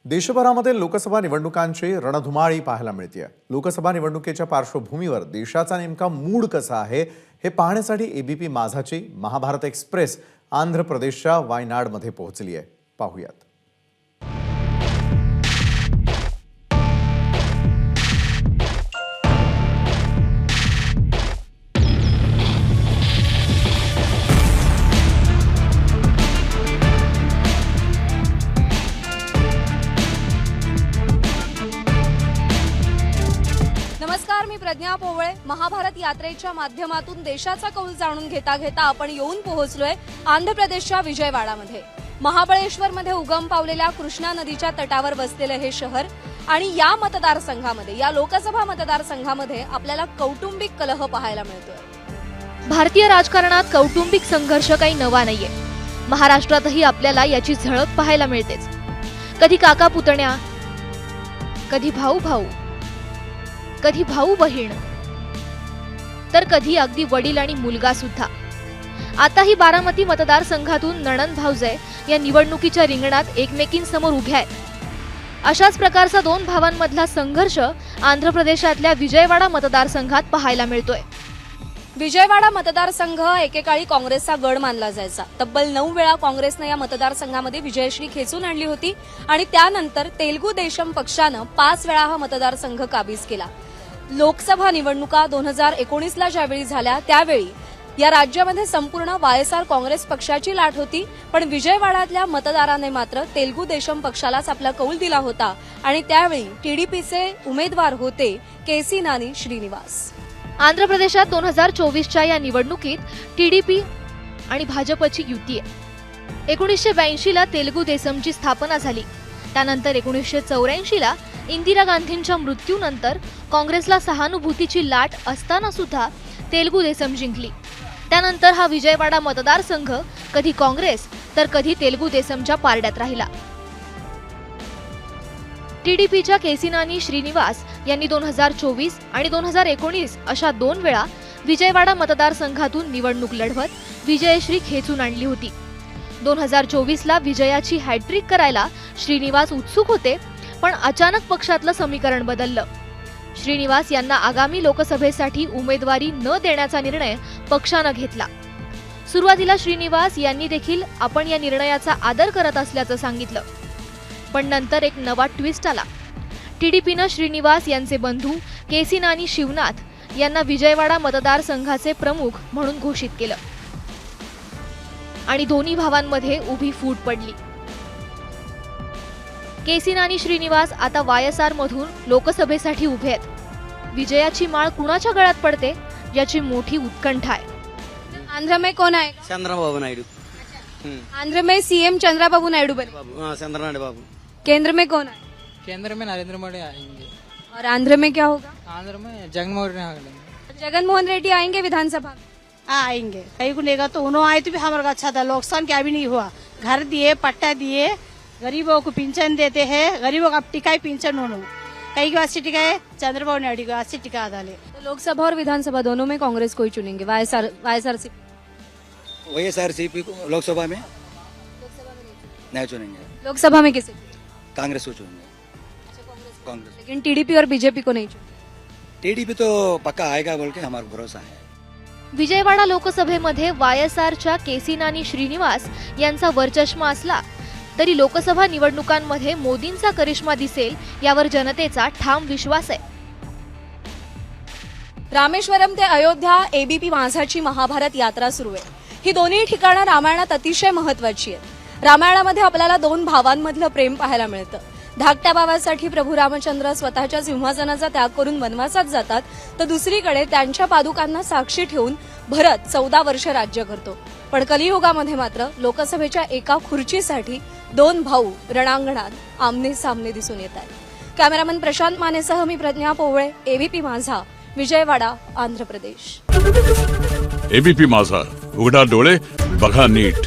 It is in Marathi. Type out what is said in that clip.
देशभरामध्ये लोकसभा निवडणुकांची रणधुमाळी पाहायला मिळते। लोकसभा निवडणुकीच्या पार्श्वभूमीवर देशाचा नेमका मूड कसा आहे हे पाहण्यासाठी एबीपी माझाची महाभारत एक्सप्रेस आंध्र प्रदेशच्या वायनाडमध्ये पोहोचली आहे। पाहूयात। नमस्कार, मी प्रज्ञा पोवळे। महाभारत यात्रेच्या माध्यमातून देशाचा कौल जाणून घेता घेता आपण येऊन पोहोचलोय आंध्र प्रदेशच्या विजयवाडामध्ये। महाबळेश्वरमध्ये उगम पावलेल्या कृष्णा नदीच्या तटावर बसलेले हे शहर आणि या मतदारसंघामध्ये, या लोकसभा मतदारसंघामध्ये आपल्याला कौटुंबिक कलह पाहायला मिळतोय। भारतीय राजकारणात कौटुंबिक संघर्ष काही नवा नाहीये। महाराष्ट्रातही आपल्याला याची झळक पाहायला मिळतेच। कधी काका पुतण्या, कधी भाऊ भाऊ, कधी भाऊ बहीण, तर कधी अगदी वडील आणि मुलगा सुद्धा। आता ही बारामती मतदारसंघातून नणंद भाऊजय या निवडणुकीच्या रिंगणात एकमेकींसमोर उभ्या आहेत। अशाच प्रकारचा दोन भावांमधला संघर्ष आंध्र प्रदेशातल्या विजयवाडा मतदारसंघात पाहायला मिळतोय। विजयवाडा मतदारसंघ एकेकाळी काँग्रेसचा गड मानला जायचा। तब्बल 9 वेळा काँग्रेसने या मतदारसंघामध्ये विजयश्री खेचून आणली होती आणि त्यानंतर तेलगू देशम पक्षानं 5 वेळा हा मतदारसंघ काबीज केला। लोकसभा निवडणुका 2019ला ज्यावेळी झाल्या त्यावेळी या राज्यामध्ये संपूर्ण वायएसआर काँग्रेस पक्षाची लाट होती, पण विजयवाड्यातल्या मतदारांनी मात्र तेलगू देशम पक्षालाच आपला कौल दिला होता आणि त्यावेळी टीडीपीचे उमेदवार होते केसी नानी श्रीनिवास। आंध्र प्रदेशात 2024च्या या निवडणुकीत टीडीपी आणि भाजपची युती आहे। 1982ला तेलगू देसमची स्थापना झाली। त्यानंतर 1984ला इंदिरा गांधींच्या मृत्यूनंतर काँग्रेसला सहानुभूतीची लाट असताना सुद्धा तेलगू देसम जिंकली। त्यानंतर हा विजयवाडा मतदारसंघ कधी काँग्रेस तर कधी तेलगू देसमच्या पारड्यात राहिला। टीडीपीच्या केसी नानी श्रीनिवास यांनी 2024 आणि 2019 अशा 2 वेळा विजयवाडा मतदारसंघातून निवडणूक लढवत विजयश्री खेचून आणली होती। 2024ला विजयाची हॅट्रिक करायला श्रीनिवास उत्सुक होते, पण अचानक पक्षातलं समीकरण बदललं। श्रीनिवास यांना आगामी लोकसभेसाठी उमेदवारी न देण्याचा निर्णय पक्षानं घेतला। सुरुवातीला श्रीनिवास यांनी देखील आपण या निर्णयाचा आदर करत असल्याचं सांगितलं, पण नंतर एक नवा ट्विस्ट आला। टीडीपीनं श्रीनिवास यांचे बंधू केसी नानी शिवनाथ यांना विजयवाडा मतदारसंघाचे प्रमुख म्हणून घोषित केलं आणि दोन्ही भावांमध्ये उभी फूट पडली। केसी नानी श्रीनिवास आता वायएसआर मधून लोकसभेसाठी उभे आहेत। विजयाची माळ कुणाच्या गळ्यात पडते याची मोठी उत्कंठा आहे। आंध्र में कौन आएगा? चंद्रबाबू नायडू। आंध्र में सीएम चंद्रबाबू नायडू बने। हाँ, चंद्रनाथ बाबू। केंद्र में कौन आए? केंद्र में नरेंद्र मोदी आएंगे। और आंध्र में क्या होगा? आंध्र में जगनमोहन रेड्डी आएंगे। जगनमोहन रेड्डी आएंगे विधानसभा में। हाँ, आएंगे। कहीं को लेगा तो उन्होंने आए तो भी हमारा अच्छा था। लोकसान क्या भी नहीं हुआ, घर दिए, पट्टा दिए, गरीबों को पेंशन देते हैं। गरीबों का अब टिकाई पेंशन उन्होंने कहीं की वास्ते टिकाए चंद्रबाबू नायडू के वास्ते टिका डाले। तो लोकसभा और विधानसभा दोनों में कांग्रेस को ही चुनेंगे। वाईएसआरसीपी वाईएसआरसीपी को लोकसभा में नहीं चुनेंगे। लोकसभा में किसे? कांग्रेस को चुनेंगे। कांग्रेस। लेकिन टीडीपी और बीजेपी को नहीं चुनेंगे। टीडीपी तो पक्का आएगा बोल के हमारा भरोसा है। विजयवाडा लोकसभेमध्ये वायएसआरच्या केसी नानी श्रीनिवास यांचा वरचष्मा असला तरी लोकसभा निवडणुकांमध्ये मोदींचा करिश्मा दिसेल यावर जनतेचा ठाम विश्वास आहे। रामेश्वरम ते अयोध्या एबीपी माझाची महाभारत यात्रा सुरू आहे। ही दोन्ही ठिकाणं रामायणात अतिशय महत्त्वाची आहेत। रामायणामध्ये आपल्याला 2 भावांमधलं प्रेम पाहायला मिळतं। धाकट्या भावासाठी प्रभू रामचंद्र स्वतःच्या सिंहासनाचा त्याग करून वनवासात जातात, तर दुसरीकडे त्यांच्या पादुकांना साक्षी ठेवून भरत 14 वर्ष राज्य करतो। पण कलियुगामध्ये मात्र लोकसभेच्या एका खुर्चीसाठी 2 भाऊ रणांगणात आमने सामने दिसून येत आहेत। कॅमेरामन प्रशांत मानेसह मी प्रज्ञा पोवळे, एबीपी माझा, विजयवाडा, आंध्र प्रदेश। एबीपी माझा, उघडा डोळे बघा नीट।